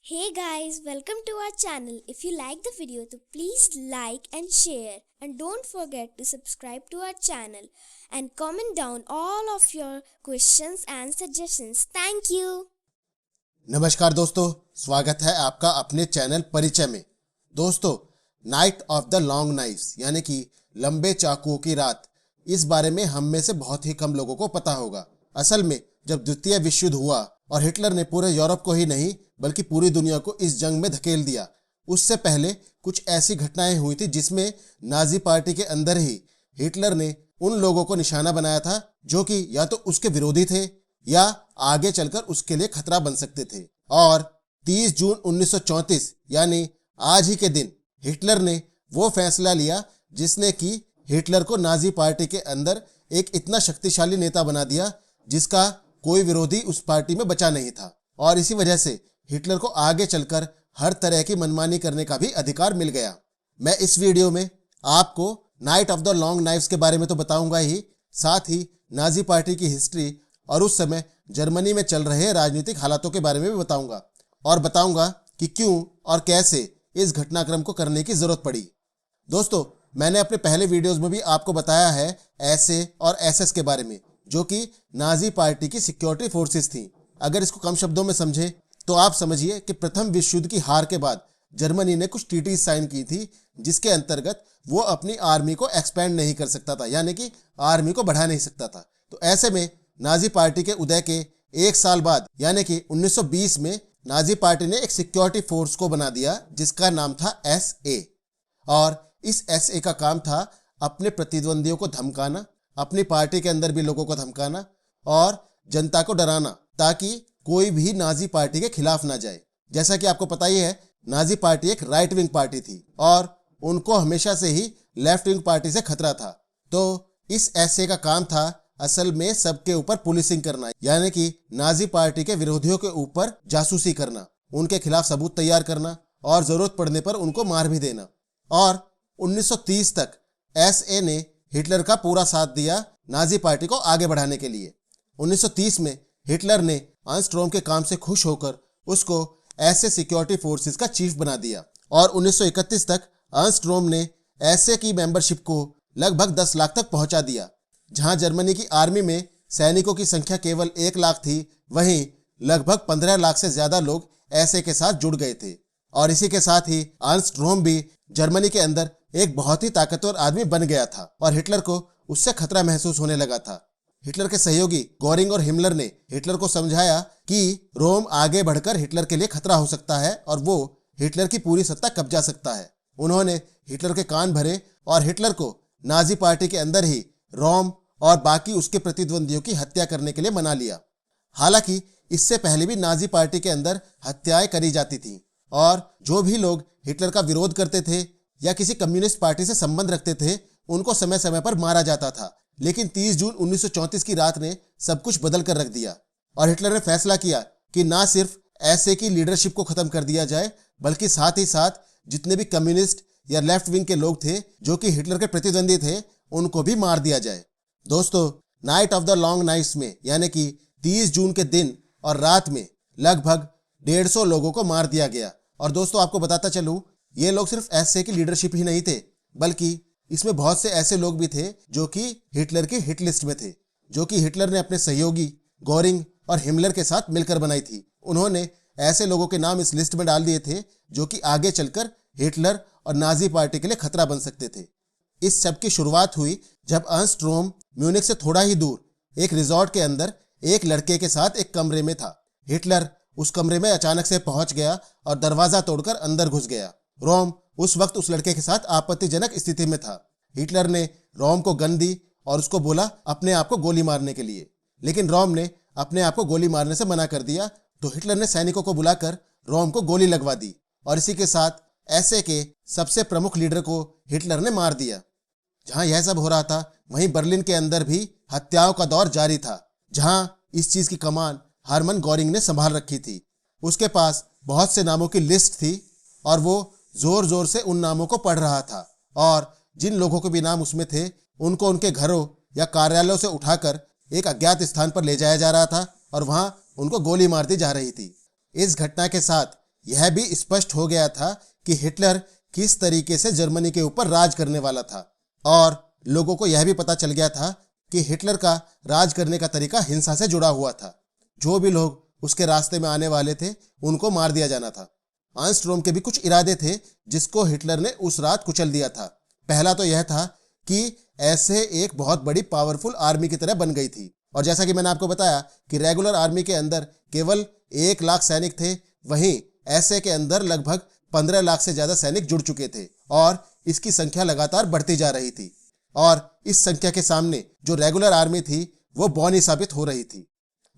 Hey guys, welcome to our channel. If you like the video, तो please like and share, and don't forget to subscribe to our channel and comment down all of your questions and suggestions. Thank you. नमस्कार दोस्तों, स्वागत है आपका अपने channel परिचय में। दोस्तों, night of the long knifes यानी कि लंबे चाकुओं की रात, इस बारे में हम में से बहुत ही कम लोगों को पता होगा। असल में जब द्वितीय विश्व युद्ध हुआ और हिटलर ने पूरे यूरोप को ही नहीं बल्कि पूरी दुनिया को इस जंग में धकेल दिया, उससे पहले कुछ ऐसी घटनाएं हुई थी जिसमें नाजी पार्टी के अंदर ही हिटलर ने उन लोगों को निशाना बनाया था जो कि या तो उसके विरोधी थे या आगे चलकर उसके लिए खतरा बन सकते थे। और 30 जून 1934 यानी आज ही के दिन हिटलर ने वो फैसला लिया जिसने कि हिटलर को नाजी पार्टी के अंदर एक इतना शक्तिशाली नेता बना दिया जिसका कोई विरोधी उस पार्टी में बचा नहीं था। और इसी वजह से हिटलर को आगे चलकर हर तरह की मनमानी करने का भी अधिकार मिल गया। मैं इस वीडियो में आपको night of the long knifes के बारे में तो बताऊंगा ही, साथ ही नाजी पार्टी की हिस्ट्री और उस समय जर्मनी में चल रहे राजनीतिक हालातों के बारे में भी बताऊंगा, और बताऊंगा कि क्यों और कैसे इस घटनाक्रम को करने की जरूरत पड़ी। दोस्तों, मैंने अपने पहले वीडियोस में भी आपको बताया है एसए और एसएस के बारे में, जो कि नाजी पार्टी की सिक्योरिटी फोर्सेस थी। अगर इसको कम शब्दों में समझे तो आप समझिए कि प्रथम विश्व युद्ध की हार के बाद जर्मनी ने कुछ ट्रीटी साइन की थी जिसके अंतर्गत वो अपनी आर्मी को एक्सपेंड नहीं कर सकता था, यानी कि आर्मी को बढ़ा नहीं सकता था। तो ऐसे में नाजी पार्टी के उदय के एक साल बाद यानी कि 1920 में नाजी पार्टी ने एक सिक्योरिटी फोर्स को बना दिया जिसका नाम था एसए। और इस एसए का काम था अपने प्रतिद्वंदियों को धमकाना, अपनी पार्टी के अंदर भी लोगों को धमकाना और जनता को डराना, ताकि कोई भी नाजी पार्टी के खिलाफ ना जाए। जैसा कि आपको पता ही है, नाजी पार्टी एक राइट विंग पार्टी थी और उनको हमेशा से ही लेफ्ट विंग पार्टी से खतरा था। तो इस एसए का काम था असल में सबके ऊपर पुलिसिंग करना, यानी कि नाजी पार्टी के विरोधियों के ऊपर जासूसी करना, उनके खिलाफ सबूत तैयार करना और जरूरत पड़ने पर उनको मार भी देना। और 1930 तक एसए ने हिटलर का पूरा साथ दिया नाजी पार्टी को आगे बढ़ाने के लिए। 1930 में हिटलर ने आर्मस्ट्रॉन्ग के काम से खुश होकर उसको एसए सिक्योरिटी फोर्सेस का चीफ बना दिया और 1931 तक आर्मस्ट्रॉन्ग ने एसए की मेंबरशिप को लगभग 10 लाख तक पहुंचा दिया। जहां जर्मनी की आर्मी में सैनिकों की संख्या केवल 1 लाख थी, वहीं लगभग 15 लाख से ज्यादा लोग एसए के साथ जुड़ गए थे। और इसी के साथ ही आर्मस्ट्रॉन्ग भी जर्मनी के अंदर एक बहुत ही ताकतवर आदमी बन गया था और हिटलर को उससे खतरा महसूस होने लगा था। हिटलर के सहयोगी गोरिंग और हिमलर ने हिटलर को समझाया कि रोम आगे बढ़कर हिटलर के लिए खतरा हो सकता है और वो हिटलर की पूरी सत्ता कब्जा सकता है। उन्होंने हिटलर के कान भरे और हिटलर को नाजी पार्टी के अंदर ही रोम और बाकी उसके प्रतिद्वंदियों की हत्या करने के लिए मना लिया। हालांकि इससे पहले भी नाजी पार्टी के अंदर हत्याएं करी जाती थी और जो भी लोग हिटलर का विरोध करते थे या किसी कम्युनिस्ट पार्टी से संबंध रखते थे उनको समय समय पर मारा जाता था। लेकिन 30 जून 1934 की रात ने सब कुछ बदल कर रख दिया और हिटलर ने फैसला किया कि ना सिर्फ एसए की लीडरशिप को खत्म कर दिया जाए, बल्कि साथ ही साथ जितने भी कम्युनिस्ट या लेफ्ट विंग के लोग थे जो कि हिटलर के प्रतिद्वंदी थे, उनको भी मार दिया जाए। दोस्तों, night of the long nights में यानी कि 30 जून के दिन और रात में लगभग 150 लोगों को मार दिया गया। और दोस्तों, आपको बताता चलूं, ये लोग सिर्फ एसए की लीडरशिप ही नहीं थे, बल्कि इसमें बहुत से ऐसे लोग भी थे जो कि हिटलर की हिट लिस्ट में थे, जो कि हिटलर ने अपने सहयोगी गोरिंग और हिमलर के साथ मिलकर बनाई थी। उन्होंने ऐसे लोगों के नाम इस लिस्ट में डाल दिए थे जो कि आगे चलकर हिटलर और नाजी पार्टी के लिए खतरा बन सकते थे। इस सब की शुरुआत हुई जब आर्मस्ट्रॉन्ग म्यूनिख से थोड़ा ही दूर एक रिजॉर्ट के अंदर एक लड़के के साथ एक कमरे में था। हिटलर उस कमरे में अचानक से पहुंच गया और दरवाजा तोड़कर अंदर घुस गया। रोम उस वक्त उस लड़के के साथ आपत्तिजनक स्थिति में था। हिटलर ने रोम को गन दी और उसको बोला अपने आप को गोली मारने के लिए, लेकिन रोम ने अपने आप को गोली मारने से मना कर दिया। तो हिटलर ने सैनिकों को बुलाकर रोम को गोली लगवा दी और इसी के साथ एसए के सबसे प्रमुख लीडर को हिटलर ने मार दिया। जहां यह सब हो रहा था, वहीं बर्लिन के अंदर भी हत्याओं का दौर जारी था, जहां इस चीज की कमान हरमन गोरिंग ने संभाल रखी थी। उसके पास बहुत से नामों की लिस्ट थी और वो जोर जोर से उन नामों को पढ़ रहा था और जिन लोगों के भी नाम उसमें थे उनको उनके घरों या कार्यालयों से उठाकर एक अज्ञात स्थान पर ले जाया जा रहा था और वहां उनको गोली मार दी जा रही थी। इस घटना के साथ यह भी स्पष्ट हो गया था कि हिटलर किस तरीके से जर्मनी के ऊपर राज करने वाला था, और लोगों को यह भी पता चल गया था कि हिटलर का राज करने का तरीका हिंसा से जुड़ा हुआ था। जो भी लोग उसके रास्ते में आने वाले थे उनको मार दिया जाना था। आर्मस्ट्रॉन्ग के भी कुछ इरादे थे जिसको हिटलर ने उस रात कुचल दिया था। पहला तो यह था कि ऐसे एक बहुत बड़ी पावरफुल आर्मी की तरह बन गई थी, और जैसा कि मैंने आपको बताया कि रेगुलर आर्मी के अंदर केवल 1 लाख सैनिक थे, वहीं ऐसे के अंदर लगभग 15 लाख से ज्यादा सैनिक जुड़ चुके थे और इसकी संख्या लगातार बढ़ती जा रही थी। और इस संख्या के सामने जो रेगुलर आर्मी थी वो बौनी साबित हो रही थी।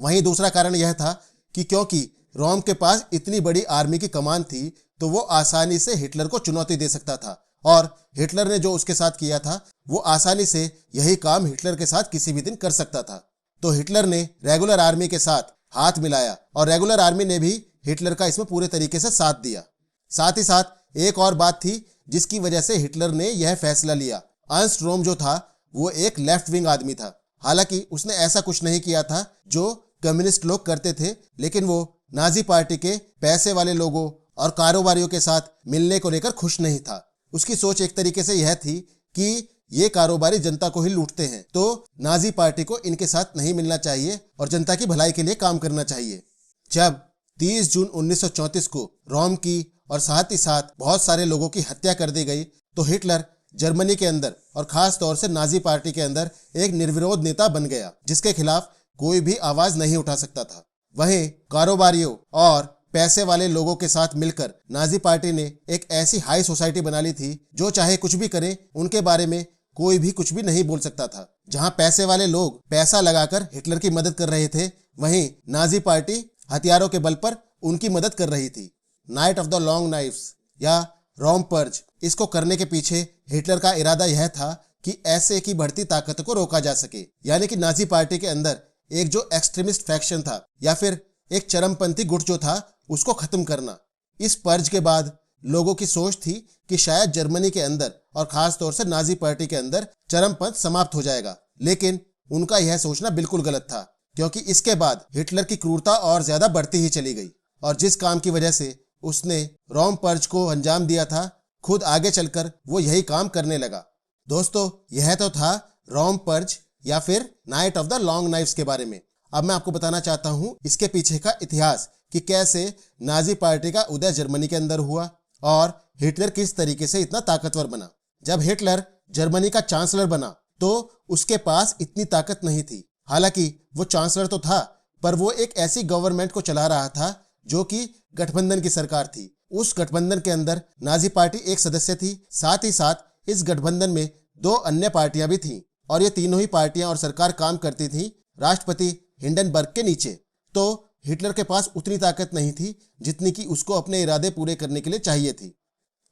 वहीं दूसरा कारण यह था कि क्योंकि रोम के पास इतनी बड़ी आर्मी की कमान थी तो वो आसानी से हिटलर को चुनौती दे सकता था, और हिटलर ने जो उसके साथ किया था वो आसानी से यही काम हिटलर के साथ किसी भी दिन कर सकता था। तो हिटलर ने रेगुलर आर्मी के साथ हाथ मिलाया और रेगुलर आर्मी ने भी हिटलर का इसमें पूरे तरीके से साथ दिया। साथ ही साथ एक और बात थी जिसकी वजह से हिटलर ने यह फैसला लिया। अर्नस्ट रोम जो था वो एक लेफ्ट विंग आदमी था। हालांकि उसने ऐसा कुछ नहीं किया था जो कम्युनिस्ट लोग करते थे, लेकिन वो नाजी पार्टी के पैसे वाले लोगों और कारोबारियों के साथ मिलने को लेकर खुश नहीं था। उसकी सोच एक तरीके से यह थी कि ये कारोबारी जनता को ही लूटते हैं, तो नाजी पार्टी को इनके साथ नहीं मिलना चाहिए और जनता की भलाई के लिए काम करना चाहिए। जब 30 जून 1934 को रोम की और साथ ही साथ बहुत सारे लोगों की हत्या कर दी गई तो हिटलर जर्मनी के अंदर और खास तौर से नाजी पार्टी के अंदर एक निर्विरोध नेता बन गया जिसके खिलाफ कोई भी आवाज नहीं उठा सकता था। वहीं कारोबारियों और पैसे वाले लोगों के साथ मिलकर नाजी पार्टी ने एक ऐसी हाई सोसाइटी बना ली थी जो चाहे कुछ भी करे उनके बारे में कोई भी कुछ भी नहीं बोल सकता था। जहां पैसे वाले लोग पैसा लगाकर हिटलर की मदद कर रहे थे, वहीं नाजी पार्टी हथियारों के बल पर उनकी मदद कर रही थी। Night of the long knifes या रोम पर्ज, इसको करने के पीछे हिटलर का इरादा यह था कि ऐसे की बढ़ती ताकत को रोका जा सके, यानी कि नाजी पार्टी के अंदर एक जो एक्सट्रीमिस्ट फैक्शन था या फिर एक चरमपंथी गुट जो था उसको खत्म करना। इस पर्ज के बाद लोगों की सोच थी कि शायद जर्मनी के अंदर और खास तौर से नाजी पार्टी के अंदर चरमपंथ समाप्त हो जाएगा, लेकिन उनका यह सोचना बिल्कुल गलत था, क्योंकि इसके बाद हिटलर की क्रूरता और ज्यादा बढ़ती ही चली गई और जिस काम की वजह से उसने रोम पर्ज को अंजाम दिया था, खुद आगे चलकर वो यही काम करने लगा। दोस्तों, यह तो था रोम पर्ज या फिर night of the long knifes के बारे में। अब मैं आपको बताना चाहता हूं इसके पीछे का इतिहास कि कैसे नाजी पार्टी का उदय जर्मनी के अंदर हुआ और हिटलर किस तरीके से इतना ताकतवर बना। जब हिटलर जर्मनी का चांसलर बना तो उसके पास इतनी ताकत नहीं थी। हालांकि वो चांसलर तो था, पर वो एक ऐसी गवर्नमेंट को चला रहा था जो कि गठबंधन की सरकार थी। उस गठबंधन के अंदर नाजी पार्टी एक सदस्य थी, साथ ही साथ इस गठबंधन में 2 अन्य पार्टियां भी थीं और ये तीनों ही पार्टियां और सरकार काम करती थी राष्ट्रपति हिंडनबर्ग के नीचे। तो हिटलर के पास उतनी ताकत नहीं थी जितनी कि उसको अपने इरादे पूरे करने के लिए चाहिए थी।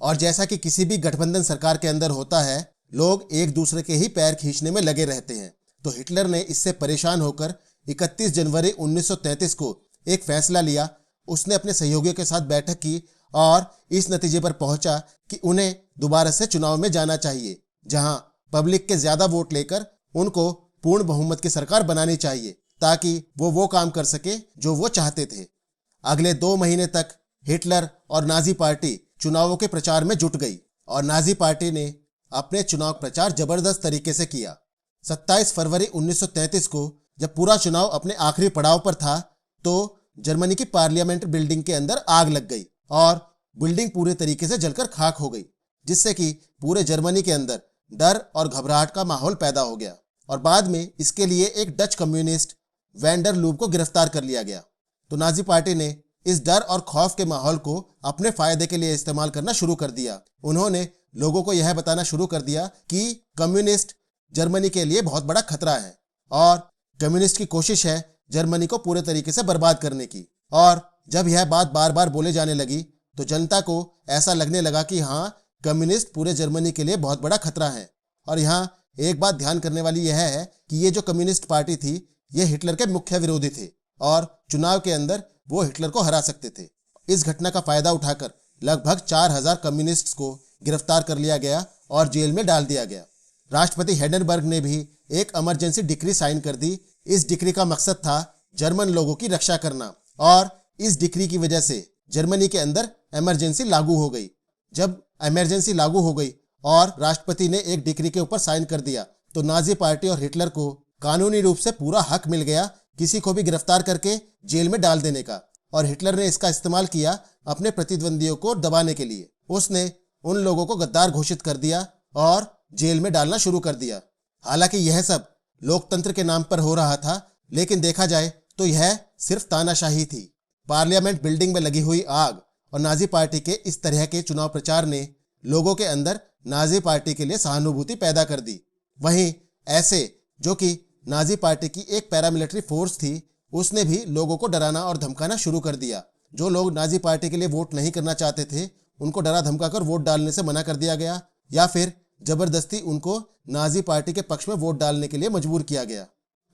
और जैसा कि किसी भी गठबंधन सरकार के अंदर होता है, लोग एक दूसरे के ही पैर खींचने में लगे रहते हैं। तो हिटलर ने इससे परेशान होकर 31 जनवरी 1933 को एक फैसला लिया। उसने अपने सहयोगियों के साथ बैठक की और इस नतीजे पर पहुंचा कि उन्हें दोबारा से चुनाव में जाना चाहिए, जहां पब्लिक के ज्यादा वोट लेकर उनको पूर्ण बहुमत की सरकार बनानी चाहिए ताकि वो काम कर सके जो वो चाहते थे। अगले 2 महीने तक हिटलर और नाजी पार्टी चुनावों के प्रचार में जुट गई और नाजी पार्टी ने अपने चुनाव प्रचार जबरदस्त तरीके से किया। 27 फरवरी 1933 को जब पूरा चुनाव अपने आखिरी पड़ाव पर था तो जर्मनी की पार्लियामेंट बिल्डिंग के अंदर आग लग गई और बिल्डिंग पूरे तरीके से जलकर खाक हो गई, जिससे कि पूरे जर्मनी के अंदर डर और घबराहट का माहौल पैदा हो गया। और बाद में इसके लिए एक डच कम्युनिस्ट वैंडर लूब को गिरफ्तार कर लिया गया। तो नाजी पार्टी ने इस डर और खौफ के माहौल को अपने फायदे के लिए इस्तेमाल करना शुरू कर दिया। उन्होंने लोगों को यह बताना शुरू कर दिया कि कम्युनिस्ट जर्मनी के लिए बहुत बड़ा खतरा है और कम्युनिस्ट की कोशिश है जर्मनी को पूरे तरीके से बर्बाद करने की। और जब यह बात बार बार बोले जाने लगी तो जनता को ऐसा लगने लगा कि हाँ, कम्युनिस्ट पूरे जर्मनी के लिए बहुत बड़ा खतरा है। और यहाँ एक बात ध्यान करने वाली यह है कि ये जो कम्युनिस्ट पार्टी थी ये हिटलर के मुख्य विरोधी थे और चुनाव के अंदर वो हिटलर को हरा सकते थे। इस घटना का फायदा उठाकर लगभग 4000 कम्युनिस्ट्स को गिरफ्तार कर लिया गया और जेल में डाल दिया गया। राष्ट्रपति हिंडनबर्ग ने भी एक इमरजेंसी डिक्री साइन कर दी। इस डिक्री का मकसद था जर्मन लोगों की रक्षा करना और इस डिक्री की वजह से जर्मनी के अंदर इमरजेंसी लागू हो गई। जब इमरजेंसी लागू हो गई और राष्ट्रपति ने एक डिक्री के ऊपर साइन कर दिया तो नाजी पार्टी और हिटलर को कानूनी रूप से पूरा हक मिल गया किसी को भी गिरफ्तार करके जेल में डाल देने का। और हिटलर ने इसका इस्तेमाल किया अपने प्रतिद्वंदियों को दबाने के लिए। उसने उन लोगों को गद्दार घोषित कर दिया और जेल में डालना शुरू कर दिया। हालांकि यह सब लोकतंत्र के नाम पर हो रहा था, लेकिन देखा जाए तो यह सिर्फ तानाशाही थी। पार्लियामेंट बिल्डिंग में लगी हुई आग और नाजी पार्टी के इस तरह के चुनाव प्रचार ने लोगों के अंदर नाजी पार्टी के लिए सहानुभूति पैदा कर दी। वहीं ऐसे जो कि नाजी पार्टी की एक पैरामिलिट्री फोर्स थी, उसने भी लोगों को डराना और धमकाना शुरू कर दिया। जो लोग नाजी पार्टी के लिए वोट नहीं करना चाहते थे, उनको डरा धमकाकर वोट डालने से मना कर दिया गया या फिर जबरदस्ती उनको नाजी पार्टी के पक्ष में वोट डालने के लिए मजबूर किया गया।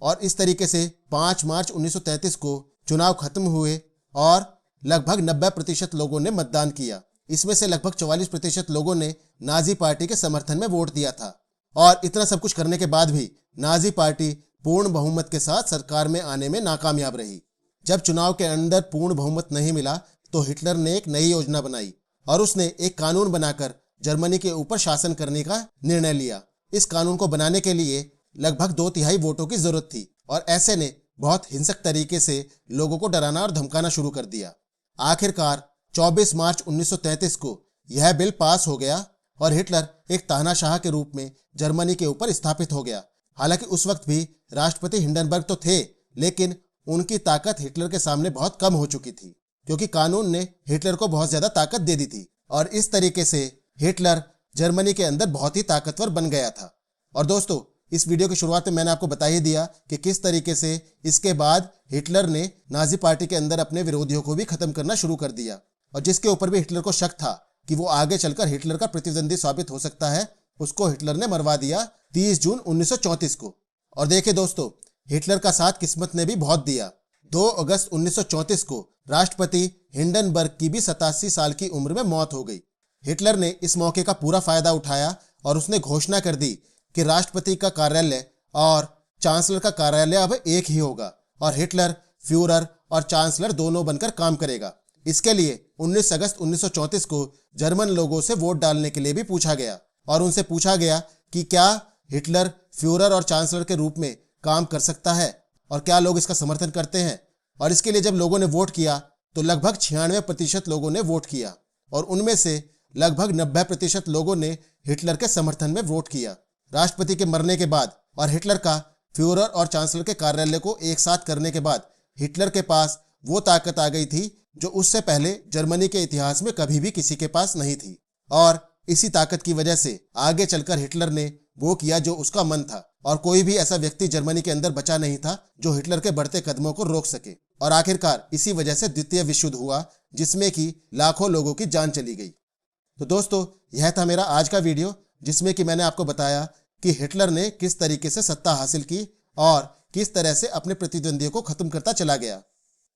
और इस तरीके से 5 मार्च 1933 को चुनाव खत्म हुए और लगभग 90% लोगों ने मतदान किया। इसमें से लगभग 44% लोगों ने नाजी पार्टी के समर्थन में वोट दिया था। और इतना सब कुछ करने के बाद भी नाजी पार्टी पूर्ण बहुमत के साथ सरकार में आने में नाकामयाब रही। जब चुनाव के अंदर पूर्ण बहुमत नहीं मिला तो हिटलर ने एक नई योजना बनाई और उसने एक कानून बनाकर जर्मनी के ऊपर शासन करने का निर्णय लिया। इस कानून को बनाने के लिए लगभग 2/3 वोटों की जरूरत थी और ऐसे ने बहुत हिंसक तरीके से लोगों को डराना और धमकाना शुरू कर दिया। आखिरकार 24 मार्च 1933 को यह बिल पास हो गया और हिटलर एक तानाशाह के रूप में जर्मनी के ऊपर स्थापित हो गया। हालांकि उस वक्त भी राष्ट्रपति हिंडनबर्ग तो थे, लेकिन उनकी ताकत हिटलर के सामने बहुत कम हो चुकी थी क्योंकि कानून ने हिटलर को बहुत ज्यादा ताकत दे दी थी। और इस तरीके से हिटलर जर्मनी के अंदर बहुत ही ताकतवर बन गया था। और दोस्तों, इस वीडियो की शुरुआत में मैंने आपको बता ही दिया कि किस तरीके से इसके बाद हिटलर ने नाजी पार्टी के अंदर अपने विरोधियों को भी खत्म करना शुरू कर दिया। और जिसके ऊपर भी हिटलर को शक था कि वो आगे चलकर हिटलर का प्रतिद्वंदी साबित हो सकता है, उसको हिटलर ने मरवा दिया 30 जून 1934 को। और देखिए दोस्तों, हिटलर का साथ किस्मत ने भी बहुत दिया। 2 अगस्त 1934 को राष्ट्रपति हिंडनबर्ग की भी 87 साल की उम्र में मौत हो गई। हिटलर ने इस मौके का पूरा फायदा उठाया और उसने घोषणा कर दी कि राष्ट्रपति का कार्यालय और चांसलर का कार्यालय अब एक ही होगा और हिटलर फ्यूरर और चांसलर दोनों बनकर काम करेगा। इसके लिए 19 अगस्त 1934 को जर्मन लोगों से वोट डालने के लिए भी पूछा गया और उनसे पूछा गया कि क्या हिटलर फ्यूरर और चांसलर के रूप में काम कर सकता है और क्या लोग इसका समर्थन करते हैं। और इसके लिए जब लोगों ने वोट किया तो लगभग 96% लोगों ने वोट किया और उनमें से लगभग 90% लोगों ने हिटलर के समर्थन में वोट किया। राष्ट्रपति के मरने के बाद और हिटलर का फ्यूरर और चांसलर के कार्यालय को एक साथ करने के बाद हिटलर के पास वो ताकत आ गई थी जो उससे पहले जर्मनी के इतिहास में कभी भी किसी के पास नहीं थी। और इसी ताकत की वजह से आगे चलकर हिटलर ने वो किया जो उसका मन था और कोई भी ऐसा व्यक्ति जर्मनी के अंदर बचा नहीं था जो हिटलर के बढ़ते कदमों को रोक सके। और आखिरकार इसी वजह से द्वितीय विश्व युद्ध हुआ जिसमें कि लाखों लोगों की जान चली गई। तो दोस्तों, यह था मेरा आज का वीडियो जिसमें कि मैंने आपको बताया कि हिटलर ने किस तरीके से सत्ता हासिल की और किस तरह से अपने प्रतिद्वंदियों को खत्म करता चला गया।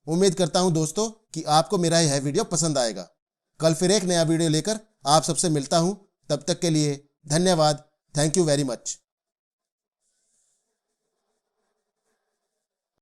उम्मीद करता हूं दोस्तों कि आपको मेरा यह वीडियो पसंद आएगा। कल फिर एक नया वीडियो लेकर आप सबसे मिलता हूं। तब तक के लिए धन्यवाद। Thank you very much.